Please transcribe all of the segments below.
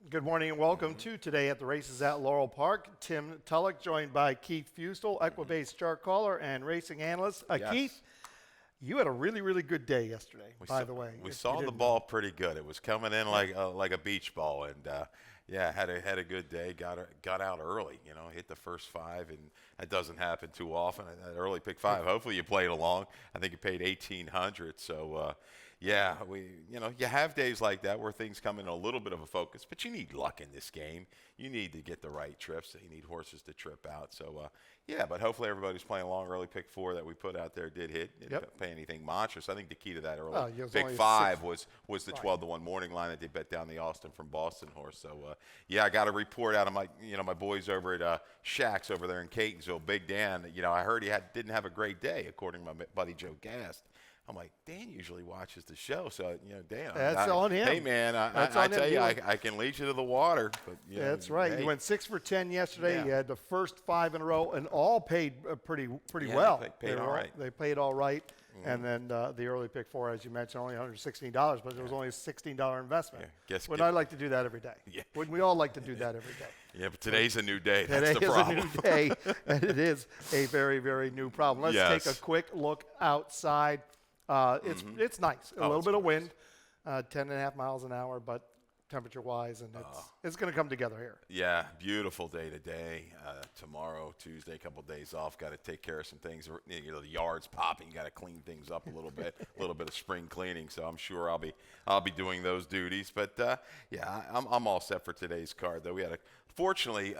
Good morning and welcome to Today at the Races at Laurel Park. Tim Tulloch joined by Keith Fustel, Equibase chart caller and racing analyst. Yes. Keith, you had a really, really good day yesterday, by the way. We if saw you the didn't ball pretty good. It was coming in like a beach ball, and had a good day. Got out early, hit the first five, and that doesn't happen too often. That early pick five. Hopefully you played along. I think you paid 1,800. So you have days like that where things come in a little bit of a focus, but you need luck in this game. You need to get the right trips. You need horses to trip out. So but hopefully everybody's playing along. Early pick four that we put out there did hit. Didn't pay anything monstrous. I think the key to that early pick five was the 12-1 morning line that they bet down the Austin from Boston horse. So I got a report out of my boys over at Shacks over there in Catonsville. Big Dan, I heard he didn't have a great day according to my buddy Joe Gast. I'm like, Dan usually watches the show, so Dan. That's on him. Hey man, I tell you, I can lead you to the water. But, That's right. Hey. You went 6 for 10 yesterday. Yeah. You had the first 5 in a row, and all paid pretty well. They paid all right. They paid all right. And then the early pick four, as you mentioned, only $116, but it was only a $16 investment. Wouldn't I like to do that every day? Yeah. Wouldn't we all like to do that every day? Yeah, but today's a new day. Today That's the problem. is a new day, and it is a very, very new problem. Let's take a quick look outside. It's nice. A little bit of wind, 10.5 miles an hour, but temperature-wise, and it's going to come together here. Yeah, beautiful day today. Tomorrow, Tuesday, a couple of days off. Got to take care of some things. The yard's popping. Got to clean things up a little bit. A little bit of spring cleaning. So I'm sure I'll be doing those duties. But I'm all set for today's card. Though fortunately.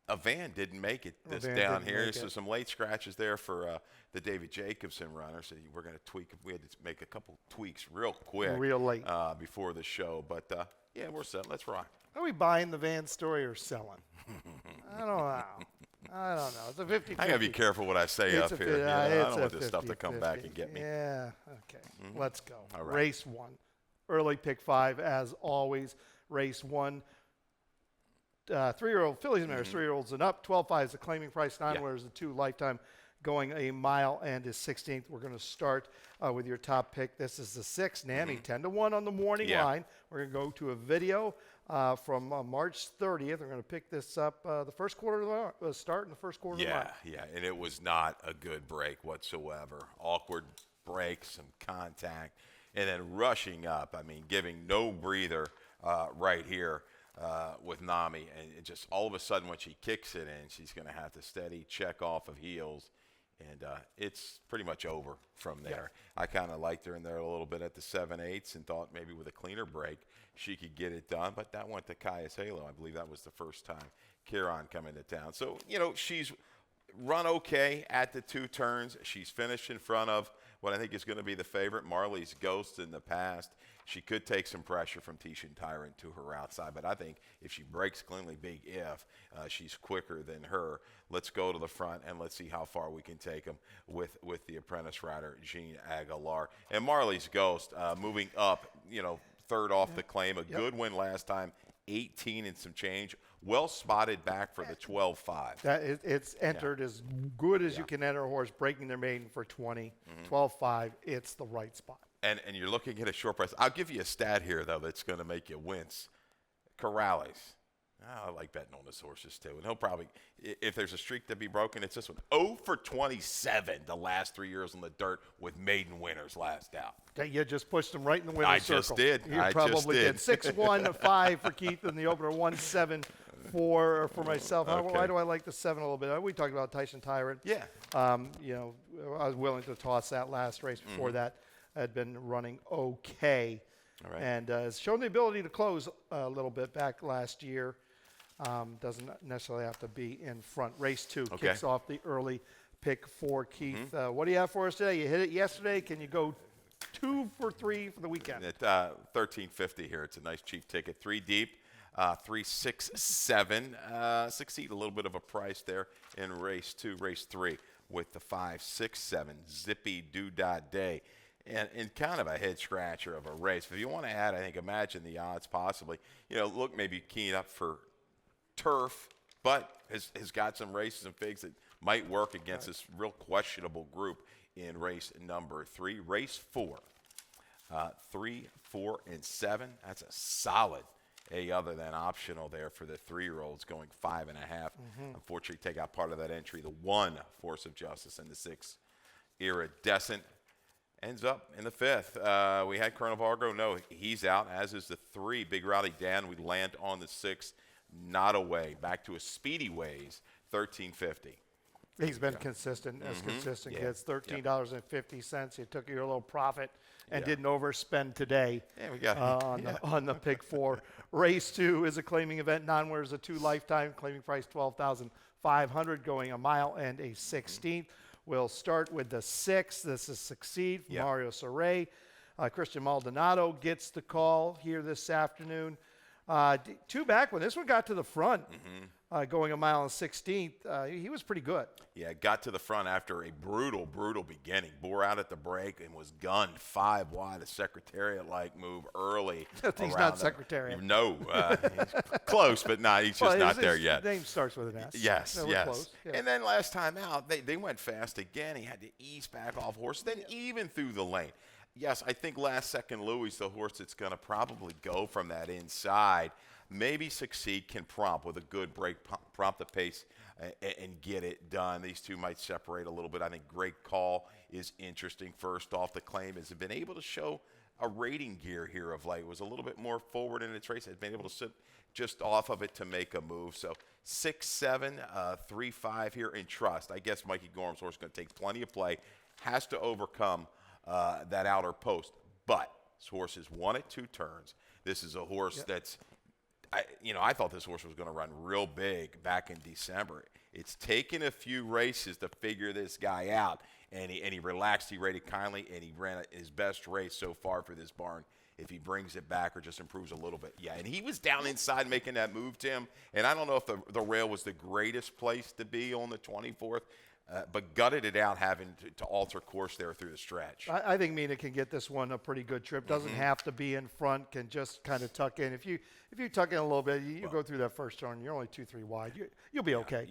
A van didn't make it down here, so some late scratches there for the David Jacobson runner. So we're going to tweak. We had to make a couple tweaks real quick, real late before the show. But we're set. Let's rock. Are we buying the van story or selling? I don't know. It's a 50-50. I got to be careful what I say up here. I don't want this stuff to come back and get me. Yeah. Okay. Let's go. All right. Race 1, early pick 5, as always. Race 1. 3-year-old fillies and mares, 3-year-olds and up. 12.5 is the claiming price. 9 winners, the 2 lifetime, going a mile and is 16th. We're going to start with your top pick. This is the 6, Nanny, 10-1 on the morning line. We're going to go to a video from March 30th. We're going to pick this up the first quarter of the start in the first quarter of the line. Yeah, and it was not a good break whatsoever. Awkward break, some contact, and then rushing up. I mean, giving no breather right here. With Nami, and it just all of a sudden when she kicks it in, she's going to have to steady check off of heels, and it's pretty much over from there. Yeah. I kind of liked her in there a little bit at the 7/8 and thought maybe with a cleaner break she could get it done, but that went to Caius Halo. I believe that was the first time Kieran come into town. So, she's run okay at the 2 turns. She's finished in front of what I think is going to be the favorite, Marley's Ghost, in the past. She could take some pressure from Tishan Tyrant to her outside, but I think if she breaks cleanly, big if, she's quicker than her. Let's go to the front and let's see how far we can take them with the apprentice rider, Jean Aguilar. And Marley's Ghost moving up, third off the claim. A good win last time, 18 and some change. Well spotted back for the 12.5. It's entered as good as you can enter a horse, breaking their maiden for 20. 12.5, it's the right spot. And you're looking at a short price. I'll give you a stat here, though, that's going to make you wince. Corrales. I like betting on his horses, too. And he'll probably, if there's a streak to be broken, it's this one. 0 for 27 the last 3 years on the dirt with maiden winners last out. You just pushed him right in the winner's circle. I just did. You probably did. 6-1, 5 for Keith in the opener, 1-7 for myself. Okay. Why do I like the 7 a little bit? We talked about Tishan Tyrant. Yeah. I was willing to toss that last race before that. Had been running okay. All right. And has shown the ability to close a little bit back last year. Doesn't necessarily have to be in front. Race 2 kicks off the early pick for Keith. What do you have for us today? You hit it yesterday. Can you go 2 for 3 for the weekend? At $13.50 here. It's a nice cheap ticket. 3 deep. 3, 6, 7. Succeed a little bit of a price there in race 2. Race 3 with the 5, 6, 7. Zippy Doodah Day. And kind of a head scratcher of a race. If you want to add, I think, imagine the odds possibly. Look, maybe keying up for turf, but has got some races and figs that might work against this real questionable group in race number 3. Race 4, 3, 4, and 7. That's a solid other than optional there for the 3-year-olds, going 5.5. Unfortunately, take out part of that entry. The 1 Force of Justice and the 6 Iridescent ends up in the 5th. We had Colonel Vargo. No, he's out, as is the 3 Big Rowdy Dan. We land on the 6th, not away. Back to his speedy ways, $13.50. He's been consistent, as consistent gets. $13.50. You took your little profit and didn't overspend today we got on the pick 4. Race 2 is a claiming event. Non-winner is a 2 lifetime. Claiming price $12,500, going a mile and a 16th. We'll start with the 6. This is Succeed from Mario Saray. Christian Maldonado gets the call here this afternoon. 2 back when this one got to the front, going a mile and 16th. He was pretty good. Yeah, got to the front after a brutal beginning. Bore out at the break and was gunned 5 wide, a Secretariat-like move early. He's not Secretariat. No, he's close, but he's just not there yet. His name starts with an S. Yes, so yes. Close. Yeah. And then last time out, they went fast again. He had to ease back off horse, then even through the lane. Yes, I think last second Louis, the horse that's going to probably go from that inside, maybe Succeed, can prompt with a good break, prompt the pace and get it done. These two might separate a little bit. I think Great Call is interesting. First off, the claim has been able to show a rating gear here of late. Was a little bit more forward in its race. Has been able to sit just off of it to make a move. So 6-7, 3-5 here in Trust. I guess Mikey Gorham's horse is going to take plenty of play. Has to overcome that outer post. But this horse has won it 2 turns. This is a horse that's, I thought this horse was going to run real big back in December. It's taken a few races to figure this guy out, and he relaxed, he rated kindly, and he ran his best race so far for this barn. If he brings it back or just improves a little bit. Yeah, and he was down inside making that move, Tim, and I don't know if the rail was the greatest place to be on the 24th, but gutted it out having to alter course there through the stretch. I think Mina can get this one a pretty good trip. Doesn't have to be in front, can just kind of tuck in. If you tuck in a little bit, you go through that first turn, you're only 2-3 wide. You'll be okay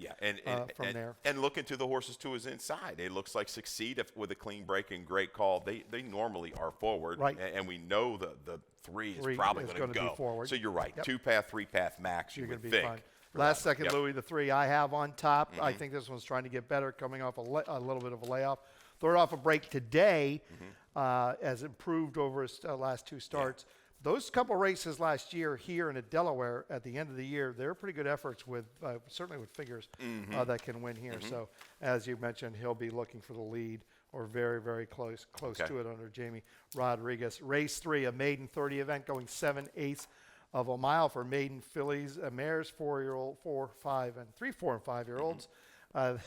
from there. And looking to the horses to his inside, it looks like Succeed with a clean break and Great Call. They normally are forward, right. And we know the 3 is probably going to go be forward. So you're right, Yep. 2-path, 3-path max. You're going to be fine. Last second, Louis, the 3 I have on top. I think this one's trying to get better, coming off a little bit of a layoff. Third off a break today, as improved over his last 2 starts. Those couple races last year here in Delaware at the end of the year, they're pretty good efforts with certainly with figures that can win here. So as you mentioned, he'll be looking for the lead or very, very close to it under Jamie Rodriguez. Race 3, a maiden 30 event going 7/8 of a mile for maiden fillies, mares, 4-year-old, 4, 5, and 3, 4, and 5-year-olds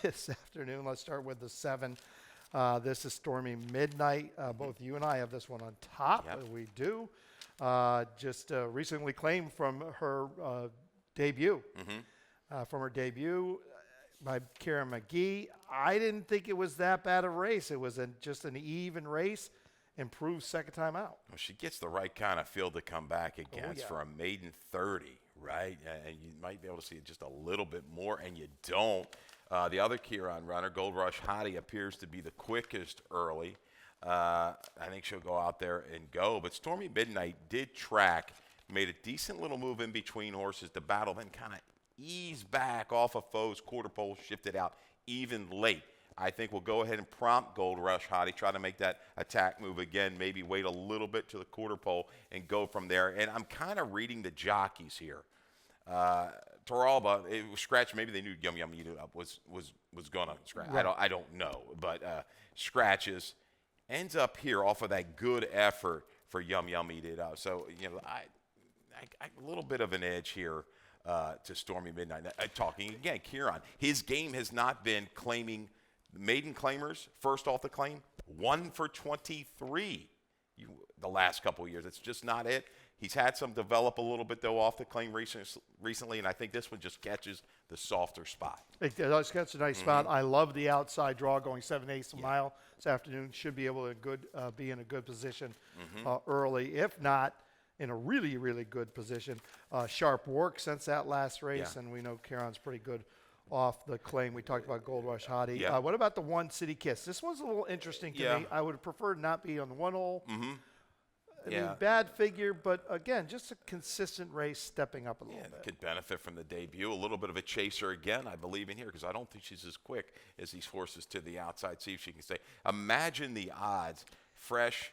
this afternoon. Let's start with the 7. This is Stormy Midnight. Both you and I have this one on top. Yep. We do. Just recently claimed from her debut. From her debut by Karen McGee. I didn't think it was that bad a race. It was just an even race. Improved second time out. Well, she gets the right kind of field to come back against for a maiden 30, right? And you might be able to see it just a little bit more, and you don't. The other Kieran runner, Gold Rush Hottie, appears to be the quickest early. I think she'll go out there and go. But Stormy Midnight did track, made a decent little move in between horses to battle, then kind of eased back off of foes, quarter pole, shifted out even late. I think we'll go ahead and prompt Gold Rush Hottie, try to make that attack move again, maybe wait a little bit to the quarter pole and go from there. And I'm kind of reading the jockeys here. Toralba, it was scratched. Maybe they knew Yum Yum Eat It Up was going to scratch. Right. I don't know, but scratches. Ends up here off of that good effort for Yum Yum Eat It Up. So, I a little bit of an edge here to Stormy Midnight. Talking again, Kieran, his game has not been claiming maiden claimers, first off the claim, 1 for 23 the last couple of years. It's just not it. He's had some develop a little bit, though, off the claim recently, and I think this one just catches the softer spot. It does catch a nice spot. I love the outside draw going 7/8 a mile this afternoon. Should be able to be in a good position early, if not in a really, really good position. Sharp work since that last race, and we know Kieran's pretty good off the claim. We talked about Gold Rush Hottie. What about the 1 City Kiss? This one's a little interesting to me. I would have preferred not be on the 1 hole. I mean, bad figure, but again, just a consistent race, stepping up a little bit. Could benefit from the debut. A little bit of a chaser again, I believe, in here, because I don't think she's as quick as these horses to the outside. See if she can stay. Imagine the odds. Fresh,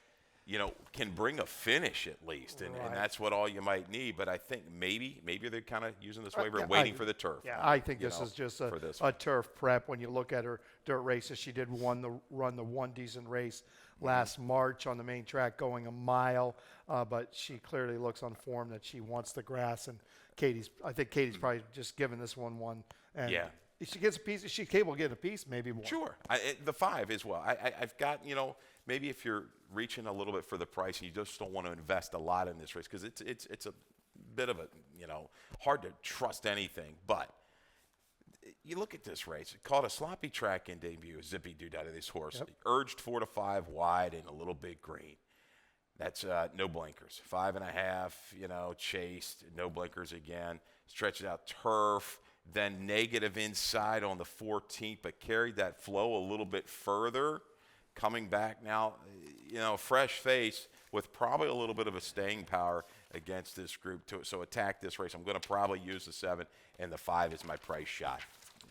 can bring a finish at least, and that's what all you might need. But I think maybe they're kind of using this waiver, waiting for the turf. Yeah, I think this is just a turf prep. When you look at her dirt races, she did run the one decent race last March on the main track, going a mile, but she clearly looks on form that she wants the grass. And I think Katie's probably just giving this one. And if she gets a piece, she's capable of getting a piece, maybe more. Sure, the 5 as well. I've got maybe if you're reaching a little bit for the price, you just don't want to invest a lot in this race because it's a bit of a hard to trust anything. But you look at this race, called a sloppy track in debut, a zippy dude out of this horse. Yep. Urged 4 to 5 wide and a little big green. That's no blinkers. 5.5, chased, no blinkers again. Stretched out turf, then negative inside on the 14th, but carried that flow a little bit further. Coming back now, fresh face with probably a little bit of a staying power against this group. So attack this race. I'm going to probably use the 7, and the 5 is my price shot.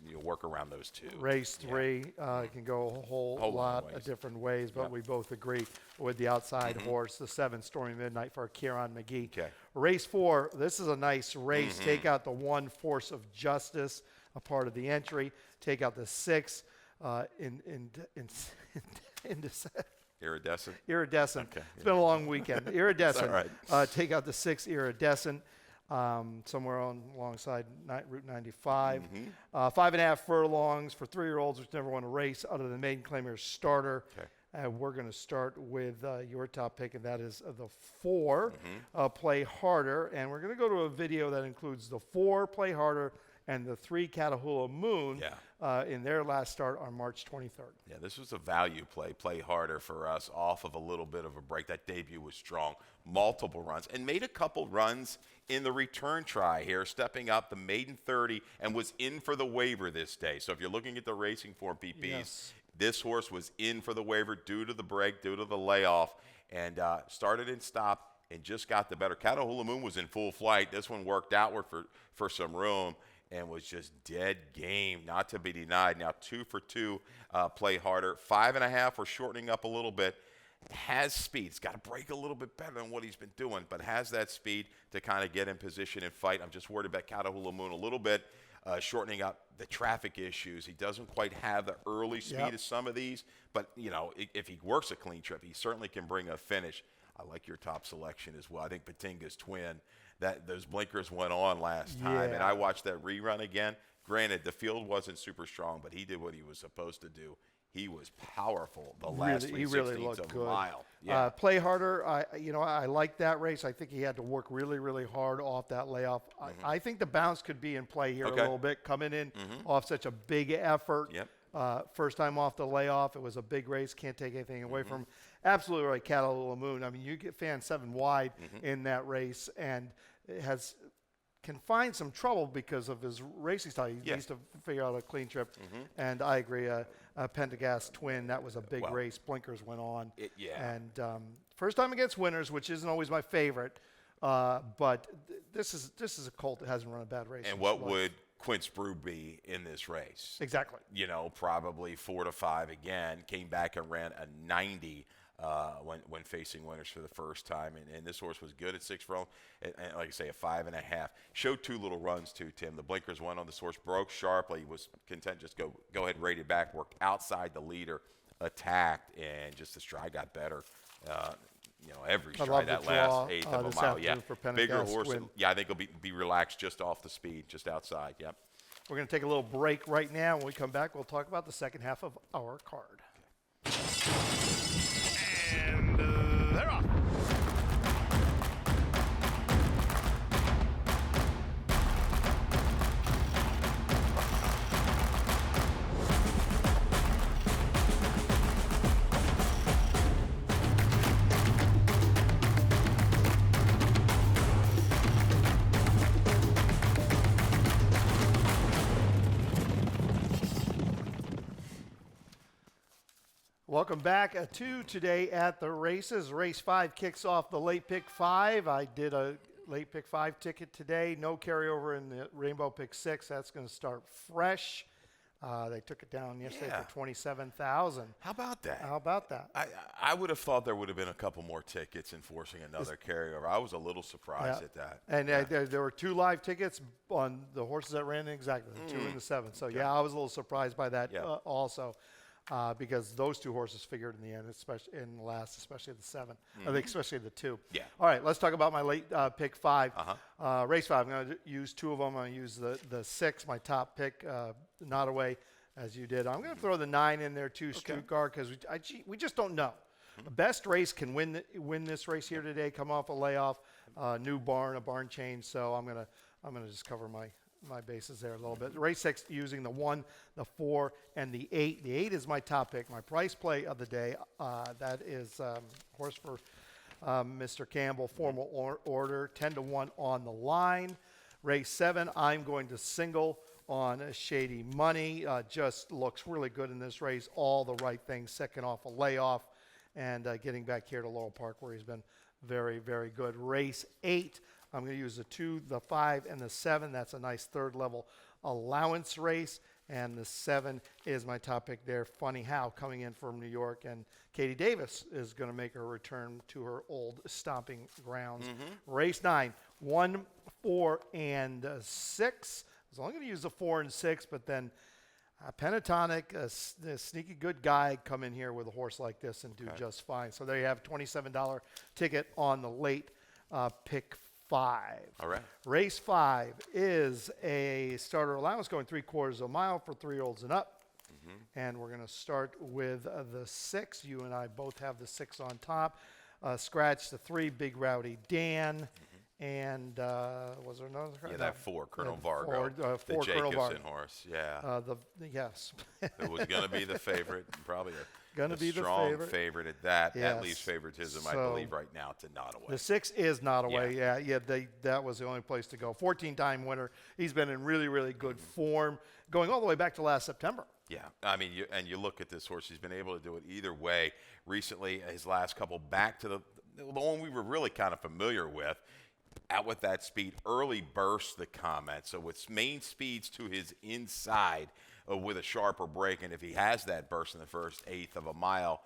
You work around those two. Race 3 can go a whole lot of different ways, but we both agree with the outside horse, the 7, Stormy Midnight for Kieran McGee. Okay. Race 4, this is a nice race. Take out the 1, Force of Justice, a part of the entry. Take out the 6, Iridescent. Iridescent. Okay. It's been a long weekend. Iridescent. All right. Take out the 6, Iridescent. Somewhere alongside Route 95. 5.5 furlongs for 3-year-olds which never won a race other than Maiden Claimer's starter. Okay. We're going to start with your top pick, and that is the 4, Play Harder. And we're going to go to a video that includes the 4, Play Harder, and the 3, Catahoula Moon in their last start on March 23rd. Yeah, this was a value play harder for us off of a little bit of a break. That debut was strong, multiple runs, and made a couple runs in the return try here, stepping up the maiden 30 and was in for the waiver this day. So if you're looking at the racing form PPs, this horse was in for the waiver due to the break, due to the layoff, and started and stopped and just got the better. Catahoula Moon was in full flight. This one worked outward for some room and was just dead game, not to be denied. Now 2 for 2, Play Harder. 5.5, we're shortening up a little bit. Has speed. It's got to break a little bit better than what he's been doing, but has that speed to kind of get in position and fight. I'm just worried about Catahoula Moon a little bit, shortening up the traffic issues. He doesn't quite have the early speed of some of these, but, if he works a clean trip, he certainly can bring a finish. I like your top selection as well. I think Patinga's Twin, those blinkers went on last time, and I watched that rerun again. Granted, the field wasn't super strong, but he did what he was supposed to do. He was powerful the last 3/16 of a mile. Yeah. Play Harder, I like that race. I think he had to work really, really hard off that layoff. I think the bounce could be in play here a little bit, coming in off such a big effort. First time off the layoff. It was a big race. Can't take anything away from him. Absolutely right, Catahoula Moon. I mean, you get fan 7 wide in that race, and it can find some trouble because of his racing style. He needs to figure out a clean trip. And I agree, Pendergast Twin, that was a big race. Blinkers went on. And first time against winners, which isn't always my favorite, but this is a colt that hasn't run a bad race. And what would Quince Brew be in this race? Exactly. Probably 4 to 5 again. Came back and ran a 90 when facing winners for the first time, and this horse was good at 6 furlongs, and like I say, a 5.5. Showed 2 little runs too, Tim. The blinkers went on this horse, broke sharply, was content just go ahead, rated back, worked outside the leader, attacked, and just the stride got better. Every stride that last eighth of a mile. Yeah, bigger horse. I think he'll be relaxed just off the speed, just outside. Yep. We're going to take a little break right now. When we come back, we'll talk about the second half of our card. And they're off. Welcome back to Today at the Races. Race 5 kicks off the late pick 5. I did a late pick 5 ticket today. No carryover in the Rainbow pick 6. That's going to start fresh. They took it down yesterday for $27,000. How about that? How about that? I would have thought there would have been a couple more tickets enforcing another carryover. I was a little surprised at that. And there were 2 live tickets on the horses that ran exactly, the 2 and the 7. So, yeah, I was a little surprised by that also. Because those 2 horses figured in the end, especially in the last, especially the 7. I think especially the 2. Yeah. All right, let's talk about my late pick 5. Race 5, I'm going to use 2 of them. I'm going to use the 6, my top pick, not away, as you did. I'm going to throw the 9 in there too, Stuttgart, because we just don't know. The best race can win this race here today. Come off a layoff, new barn, a barn change. So I'm gonna just cover my bases there a little bit. Race 6 using the 1, the 4, and the 8. The 8 is my top pick, my price play of the day. That is horse for Mr. Campbell, formal order, 10-1 on the line. Race 7, I'm going to single on Shady Money. Just looks really good in this race. All the right things, second off a layoff, and getting back here to Laurel Park where he's been very, very good. Race 8, I'm going to use the 2, the 5, and the 7. That's a nice third-level allowance race. And the 7 is my top pick there. Funny How coming in from New York. And Katie Davis is going to make her return to her old stomping grounds. Race 9, 1, 4, and 6. I was only going to use the 4 and 6, but then Pentatonic, a sneaky good guy, come in here with a horse like this and do just fine. So there you have a $27 ticket on the late pick 5. All right. Race 5 is a starter allowance going 3/4 of a mile for 3-year-olds and up. And we're going to start with the 6. You and I both have the 6 on top. Scratch the 3, Big Rowdy Dan. And was there another? Yeah, that 4, Colonel Vargo. 4, the Colonel Jacobson Vargo. horse. Yeah. Yes. It was going to be the favorite, probably Gonna a be the strong favorite at that. Yes. At least favoritism, I So, believe, right now to Nottoway. The 6 is not away. That was the only place to go. 14-time winner. He's been in really, really good form, going all the way back to last September. Yeah, I mean, you look at this horse. He's been able to do it either way. Recently, his last couple back to the one we were really kind of familiar with. Out with that speed, early burst the comment. So with main speeds to his inside with a sharper break, and if he has that burst in the first 1/8 of a mile,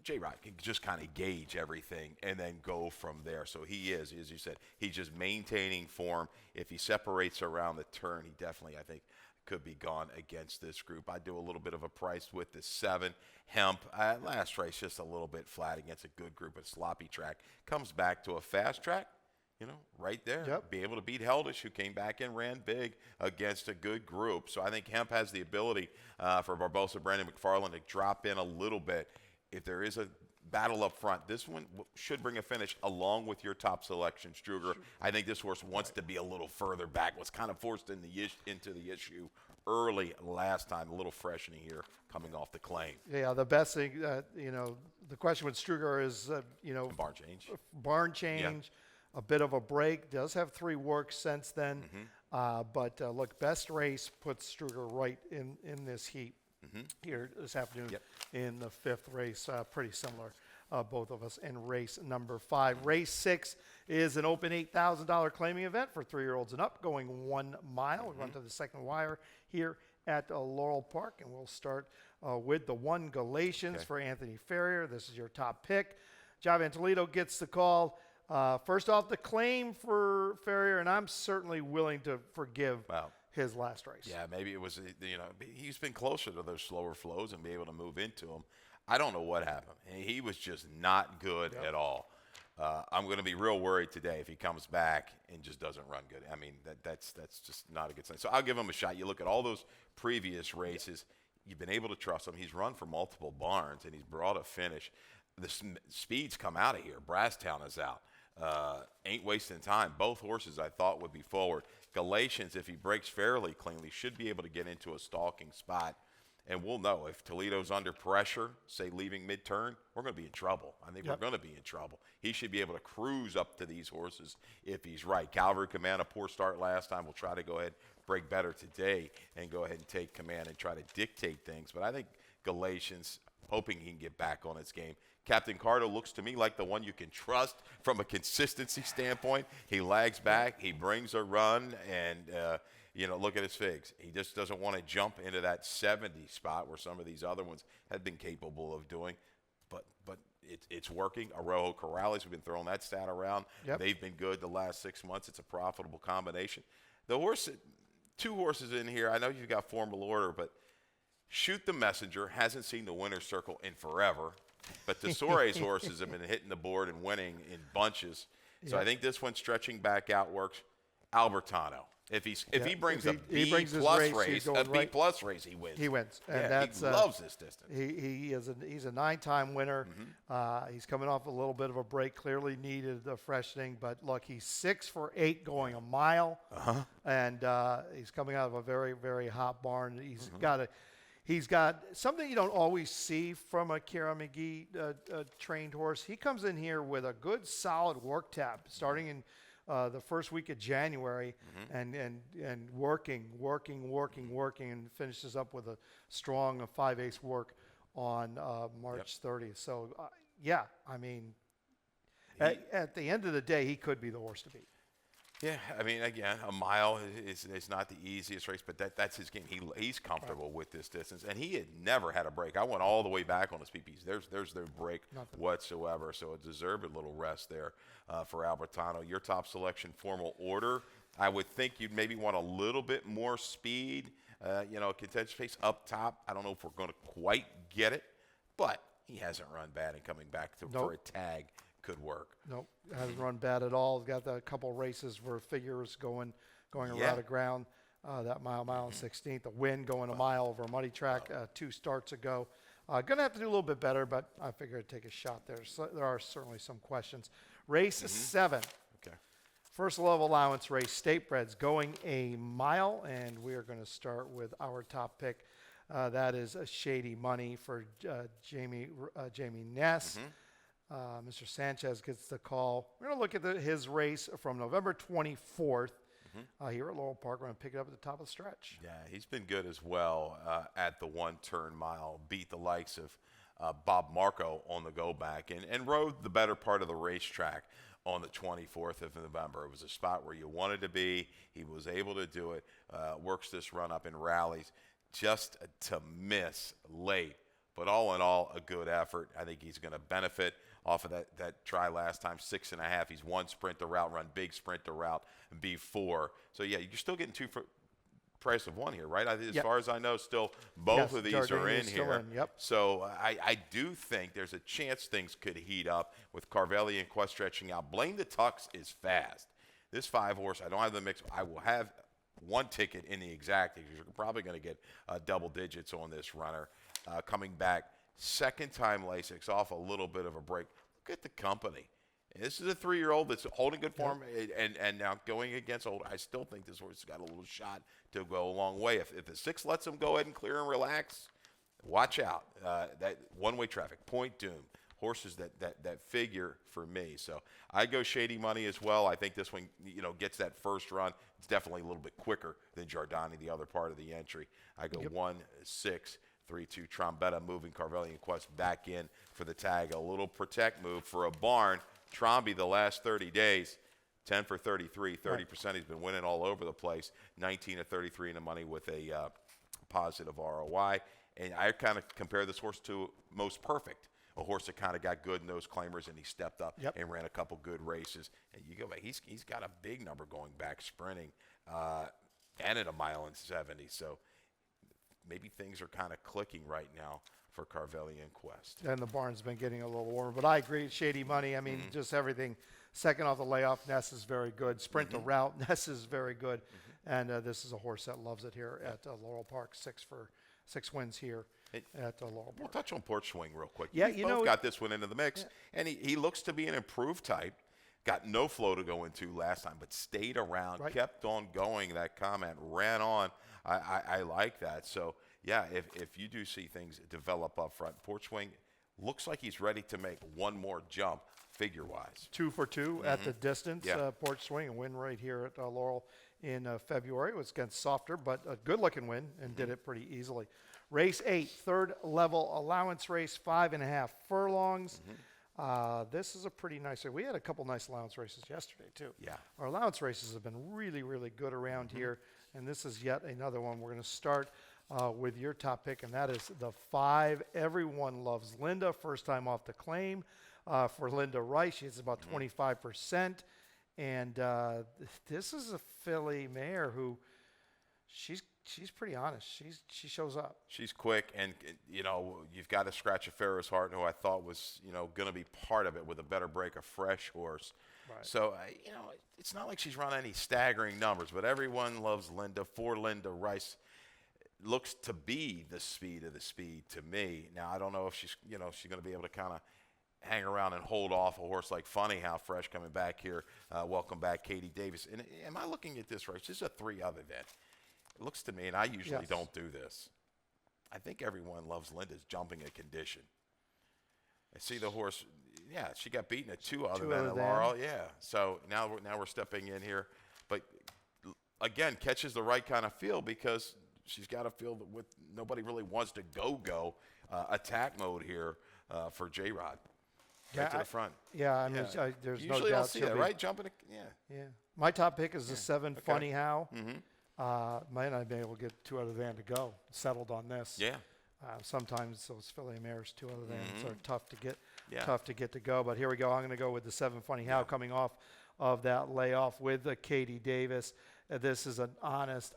J-Rod can just kind of gauge everything and then go from there. So he is, as you said, he's just maintaining form. If he separates around the turn, he definitely, I think, could be gone against this group. I do a little bit of a price with the 7, Hemp. Last race, just a little bit flat against a good group at sloppy track. Comes back to a fast track, right there. Yep. Be able to beat Heldish, who came back and ran big against a good group. So I think Hemp has the ability for Barbosa, Brandon McFarland to drop in a little bit. If there is a battle up front, this one should bring a finish along with your top selection, Struger. I think this horse wants to be a little further back. Was kind of forced into the issue early last time. A little freshening here coming off the claim. Yeah, the best thing, the question with Struger is, Barn change. Barn change, a bit of a break. Does have 3 works since then. But look, best race puts Struger right in this heat here this afternoon in the 5th race. Pretty similar, both of us, in race number 5. Race 6 is an open $8,000 claiming event for 3-year-olds and up, going 1 mile. We run to the second wire here at Laurel Park, and we'll start with the 1 Galatians for Anthony Ferrier. This is your top pick. Javan Toledo gets the call. First off, the claim for Ferrier, and I'm certainly willing to forgive his last race. Yeah, maybe it was, he's been closer to those slower flows and be able to move into them. I don't know what happened. He was just not good at all. I'm going to be real worried today if he comes back and just doesn't run good. I mean, that's just not a good sign. So I'll give him a shot. You look at all those previous races, you've been able to trust him. He's run for multiple barns, and he's brought a finish. The speeds come out of here. Brasstown is out. Ain't wasting time. Both horses I thought would be forward. Galatians, if he breaks fairly cleanly, should be able to get into a stalking spot. And we'll know if Toledo's under pressure, say leaving mid-turn, we're going to be in trouble. I think we're going to be in trouble. He should be able to cruise up to these horses if he's right. Calvary Command, a poor start last time. We'll try to go ahead, break better today, and go ahead and take command and try to dictate things. But I think Galatians, hoping he can get back on his game. Captain Carter looks to me like the one you can trust from a consistency standpoint. He lags back, he brings a run, and look at his figs. He just doesn't want to jump into that 70 spot where some of these other ones had been capable of doing. But it's working. Arojo Corrales, we've been throwing that stat around. Yep. They've been good the last 6 months. It's a profitable combination. The horse, 2 horses in here. I know you've got formal order, but Shoot the Messenger hasn't seen the winner's circle in forever. But the Soares horses have been hitting the board and winning in bunches. So I think this one stretching back out works. Albertano. If he brings a B plus race, a B plus race, he wins. He wins, and yeah, that's he loves this distance. He's a 9-time winner. He's coming off a little bit of a break. Clearly needed a freshening, but look, he's 6 for 8 going a mile, and he's coming out of a very, very hot barn. He's got something you don't always see from a Kira McGee trained horse. He comes in here with a good, solid work tap starting in the first week of January, and working, and finishes up with a strong 5/8 work on March 30th. So, I mean, at the end of the day, he could be the horse to beat. Yeah, I mean, again, a mile is not the easiest race, but that's his game. He's comfortable with this distance, and he had never had a break. I went all the way back on his PPs. There's no break whatsoever, so a deserved little rest there for Albertano. Your top selection, formal order. I would think you'd maybe want a little bit more speed, contentious pace up top. I don't know if we're going to quite get it, but he hasn't run bad, and coming back for a tag could work. Nope, hasn't run bad at all. Got a couple races where figures going around the ground. That mile and 16th, a win going a mile over a muddy track 2 starts ago. Going to have to do a little bit better, but I figure I'd take a shot there. So there are certainly some questions. Race 7. Okay. First level allowance race, State Breds going a mile, and we are going to start with our top pick. That is a Shady Money for Jamie Ness. Mr. Sanchez gets the call. We're going to look at his race from November 24th here at Laurel Park. We're going to pick it up at the top of the stretch. Yeah, he's been good as well at the 1-turn mile. Beat the likes of Bob Marco on the go back and rode the better part of the racetrack on the 24th of November. It was a spot where you wanted to be. He was able to do it. Works this run up in rallies just to miss late. But all in all, a good effort. I think he's going to benefit off of that try last time, 6.5. He's 1 sprinter route, run big sprinter route before. So, yeah, you're still getting 2 for price of 1 here, right? As far as I know, still both of these are in here. Yep. So I do think there's a chance things could heat up with Carvelli and Quest stretching out. Blame the Tux is fast. This 5-horse, I don't have the mix. I will have 1 ticket in the exact because you're probably going to get double digits on this runner. Coming back, 2nd time Lasix, off a little bit of a break. Look at the company. And this is a 3-year-old that's holding good form and now going against old. I still think this horse has got a little shot to go a long way. If the 6 lets him go ahead and clear and relax, watch out. That one-way traffic, Point Doom, horses that figure for me. So I go Shady Money as well. I think this one, gets that first run. It's definitely a little bit quicker than Giordani, the other part of the entry. I go 1, 6, 3-2 Trombetta, moving Carvelli and Quest back in for the tag. A little protect move for a barn. Tromby the last 30 days, 10 for 33, 30%. He's been winning all over the place. 19 to 33 in the money with a positive ROI. And I kind of compare this horse to Most Perfect, a horse that kind of got good in those claimers, and he stepped up and ran a couple good races. And you go back, he's got a big number going back sprinting and at 1 mile and 70. So maybe things are kind of clicking right now for Carvelli and Quest. And the barn's been getting a little warmer. But I agree, Shady Money. I mean, just everything. Second off the layoff, Ness is very good. Sprint to route, Ness is very good. And this is a horse that loves it here at Laurel Park. 6 wins here at Laurel Park. We'll touch on Porch Swing real quick. Yeah, we both got this one into the mix. And he looks to be an improved type. Got no flow to go into last time, but stayed around, kept on going. That comment ran on. I like that. So, yeah, if you do see things develop up front, Porch Swing looks like he's ready to make 1 more jump figure-wise. 2 for 2 at the distance. Porch Swing, a win right here at Laurel in February. It was against Softer, but a good-looking win and did it pretty easily. Race 8, third level allowance race, 5.5 furlongs. This is a pretty nice race. We had a couple nice allowance races yesterday, too. Yeah. Our allowance races have been really, really good around here, and this is yet another one. We're going to start with your top pick, and that is the 5. Everyone loves Linda. First time off the claim for Linda Rice. She's about 25%. And this is a filly mare who she's pretty honest. She shows up. She's quick, and you've got to scratch a Pharaoh's heart, who I thought was going to be part of it with a better break, a fresh horse. Right. So it's not like she's run any staggering numbers, but everyone loves Linda. For Linda Rice, looks to be the speed of the speed to me. Now I don't know if she's going to be able to kind of hang around and hold off a horse like Funny How Fresh coming back here. Welcome back, Katie Davis. And am I looking at this race? This is a 3-of event. It looks to me, and I usually don't do this, I think everyone loves Linda's jumping a condition. I see the horse, she got beaten at 2-of event at Laurel. Yeah, so now we're stepping in here. But, again, catches the right kind of feel because she's got a feel that nobody really wants to go attack mode here for J-Rod. Right to the front. I mean, there's no doubt. Usually I'll see that, right? Jumping. Yeah. My top pick is the 7, Funny How. Might not be able to get 2-of the van to go. Settled on this. Yeah. Sometimes those filly mares 2-of the vans are tough to get to go. But here we go. I'm going to go with the 7, Funny How, coming off of that layoff with Katie Davis. This is an honest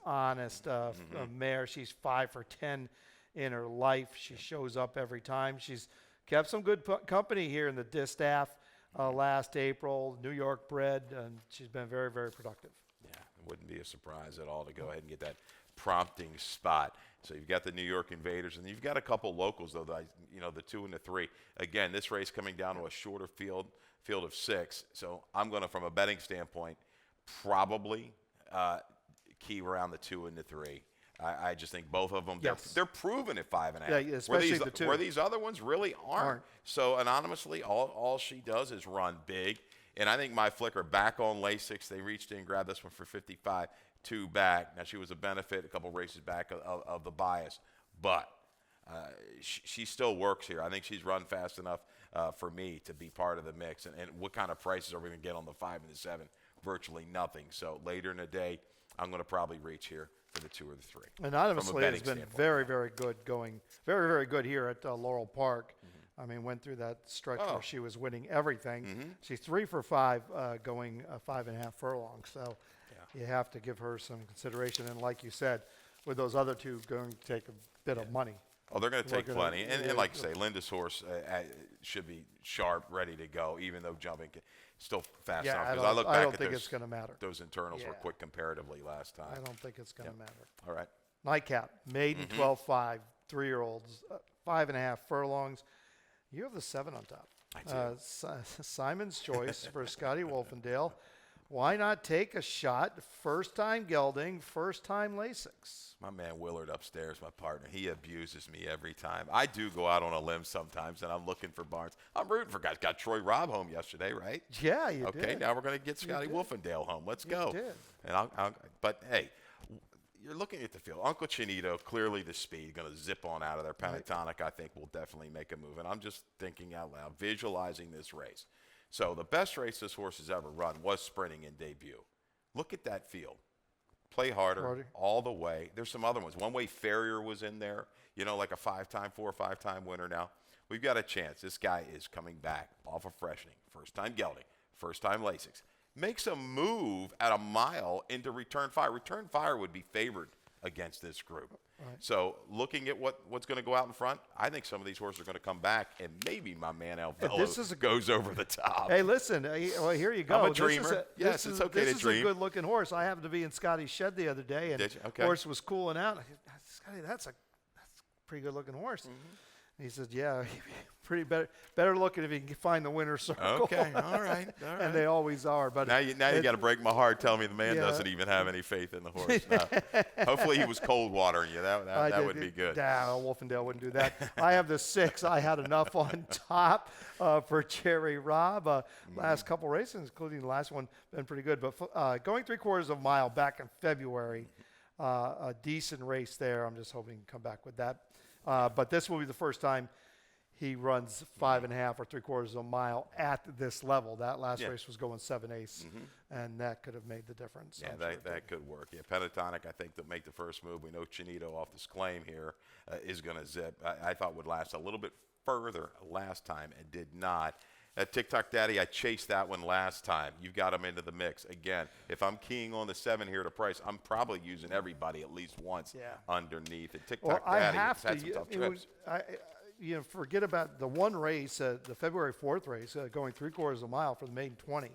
mare. She's 5 for 10 in her life. She shows up every time. She's kept some good company here in the distaff last April, New York bred, and she's been very, very productive. Yeah, it wouldn't be a surprise at all to go ahead and get that prompting spot. So you've got the New York Invaders, and you've got a couple locals, though, the 2 and the 3. Again, this race coming down to a shorter field of 6. So I'm going to, from a betting standpoint, probably key around the 2 and the 3. I just think both of them, they're proven at 5.5. Yeah, especially the 2. Where these other ones really aren't. So anonymously, all she does is run big. And I think my flicker back on Lasix, they reached in and grabbed this one for 55, 2 back. Now, she was a benefit a couple races back of the bias. But she still works here. I think she's run fast enough for me to be part of the mix. And what kind of prices are we going to get on the 5 and the 7? Virtually nothing. So later in the day, I'm going to probably reach here for the 2 or the 3. Anonymously has been very, very good going, very, very good here at Laurel Park. I mean, went through that stretch where she was winning everything. She's 3 for 5 going 5.5 furlongs. So you have to give her some consideration. And like you said, with those other 2 going to take a bit of money. Oh, they're going to take plenty. And like you say, Linda's horse should be sharp, ready to go, even though jumping still fast enough. Because I look back don't think it's going to matter. Those internals were quick comparatively last time. I don't think it's going to matter. All right. Nightcap, maiden 12-5, 3-year-olds, 5.5 furlongs. You have the 7 on top. I do. Simon's Choice for Scotty Wolfendale. Why not take a shot? First time gelding, first time Lasix. My man Willard upstairs, my partner, he abuses me every time. I do go out on a limb sometimes, and I'm looking for barns. I'm rooting for guys. Got Troy Robb home yesterday, right? Yeah, you did. Okay, now we're going to get Scotty Wolfendale home. Let's go. You did. And but hey, you're looking at the field. Uncle Chinito, clearly the speed, going to zip on out of there. Pentatonic, I think, will definitely make a move. And I'm just thinking out loud, visualizing this race. So the best race this horse has ever run was sprinting in debut. Look at that field. Play harder all the way. There's some other ones. One Way Farrier was in there, like a 4 or 5-time winner now. We've got a chance. This guy is coming back off of freshening. First time gelding, first time Lasix. Makes a move at a mile into Return Fire. Return Fire would be favored against this group. Right. So looking at what's going to go out in front, I think some of these horses are going to come back, and maybe my man Alvello goes over the top. Hey, listen, well, here you go. I'm a dreamer. Yes, it's okay to dream. This is a good-looking horse. I happened to be in Scotty's shed the other day, and the horse was cooling out. I said, Scotty, that's a pretty good-looking horse. He said, yeah, pretty better looking if you can find the winner's circle. Okay, all right. And they always are. But now you got to break my heart telling me the man doesn't even have any faith in the horse. No. Hopefully he was cold watering you. That would be good. Wolfendale wouldn't do that. I have the 6. I had enough on top for Jerry Robb. Last couple races, including the last one, been pretty good. But going 3/4 of a mile back in February, a decent race there. I'm just hoping to come back with that But this will be the first time he runs 5.5 or 3/4 of a mile at this level. That last race was going 7/8, and that could have made the difference. Yeah, that could work. Yeah, Pentatonic, I think, to make the first move. We know Chinito off this claim here is going to zip. I thought would last a little bit further last time and did not. TikTok Daddy, I chased that one last time. You got him into the mix. Again, if I'm keying on the 7 here to price, I'm probably using everybody at least once underneath. And TikTok Daddy has had some tough trips. Forget about the one race, the February 4th race, going 3/4 of a mile for the maiden 20,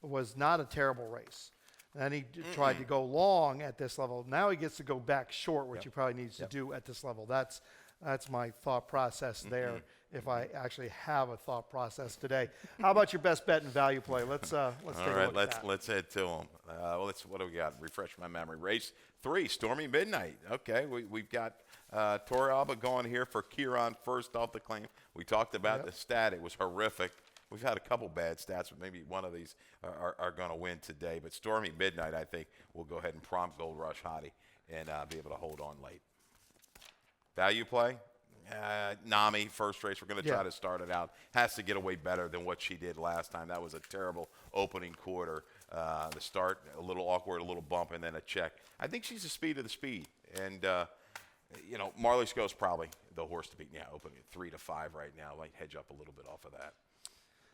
was not a terrible race. And he tried to go long at this level. Now he gets to go back short, which he probably needs to do at this level. That's my thought process there. If I actually have a thought process today. How about your best bet and value play? Let's take a look at that. Let's head to them. What do we got? Refresh my memory. Race 3, Stormy Midnight. Okay, we've got Torrealba going here for Kieran first off the claim. We talked about the stat. It was horrific. We've had a couple bad stats, but maybe one of these are going to win today. But Stormy Midnight, I think, will go ahead and prompt Gold Rush Hottie and be able to hold on late. Value play? Nami, first race, we're going to try to start it out. Has to get away better than what she did last time. That was a terrible opening quarter. The start, a little awkward, a little bump, and then a check. I think she's the speed of the speed. And, Marley Sco's probably the horse to beat. Yeah, opening at 3-5 right now. Might hedge up a little bit off of that.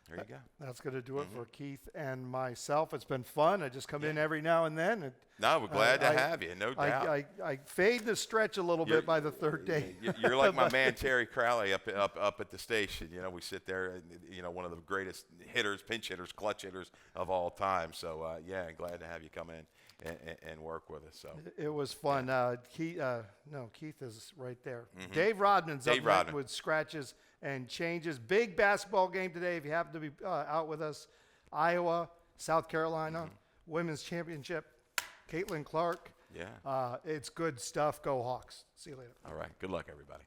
There you go. That's going to do it for Keith and myself. It's been fun. I just come in every now and then. No, we're glad to have you, no doubt. I fade the stretch a little bit by the third day. You're like my man Terry Crowley up at the station. We sit there, and, one of the greatest hitters, pinch hitters, clutch hitters of all time. So, glad to have you come in and work with us. So it was fun. Keith is right there. Dave Rodman's up next with scratches and changes. Big basketball game today. If you happen to be out with us, Iowa, South Carolina, women's championship. Caitlin Clark. Yeah. It's good stuff. Go Hawks. See you later. All right. Good luck, everybody.